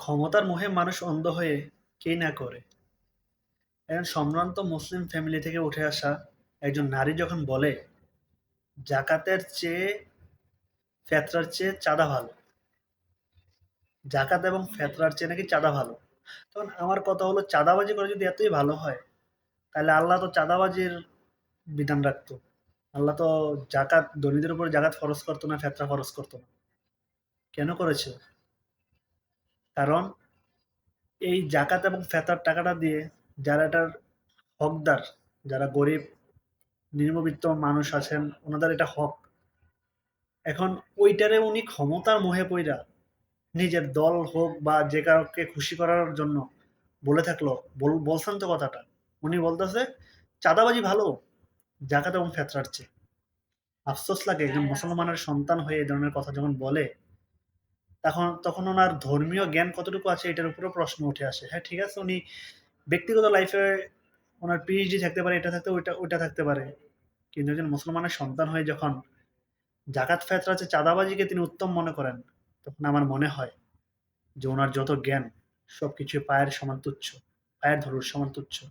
ক্ষমতার মোহে মানুষ অন্ধ হয়ে কেই না করে। একজন সম্ভ্রান্ত মুসলিম ফ্যামিলি থেকে উঠে আসা একজন নারী যখন বলে, "জাকাতের চেয়ে ফেতরার চেয়ে চাঁদা ভালো। জাকাত এবং ফেতরার চেয়ে নাকি চাঁদা ভালো।" তখন আমার কথা হলো, চাঁদাবাজি করে যদি এতই ভালো হয়, তাহলে আল্লাহ তো চাঁদাবাজির বিধান রাখতো। আল্লাহ তো ধনীদের উপর জাকাত ফরজ করতো না, ফেতরা ফরজ করতো না। কেন করেছে? কারণ এই জাকাত এবং ফেতরার টাকাটা দিয়ে যারা এটার হকদার, যারা গরিব নিম্নবিত্ত মানুষ আছেন, ওনাদের এটা হক। এখন ওইটারে উনি ক্ষমতার মোহে পইড়া নিজের দল হোক বা যে কাউকে খুশি করার জন্য বলে থাকলো, বলছেন তো কথাটা। উনি বলতেছে চাঁদাবাজি ভালো জাকাত এবং ফেতরার চেয়ে। আফসোস লাগে একজন মুসলমানের সন্তান হয়ে এই ধরনের কথা যখন বলে, তখন ওনার ধর্মীয় জ্ঞান কতটুকু আছে এটার উপরেও প্রশ্ন উঠে আসে। হ্যাঁ, ঠিক আছে, উনি ব্যক্তিগত লাইফে ওনার পিএইচডি থাকতে পারে, এটা থাকতে ওইটা থাকতে পারে। কিন্তু একজন মুসলমানের সন্তান হয়ে যখন জাকাত ফেতরা যে চাঁদাবাজিকে তিনি উত্তম মনে করেন, তখন আমার মনে হয় যে উনার যত জ্ঞান সবকিছু পায়ের সমান তুচ্ছ, পায়ের ধুলোর সমান তুচ্ছ।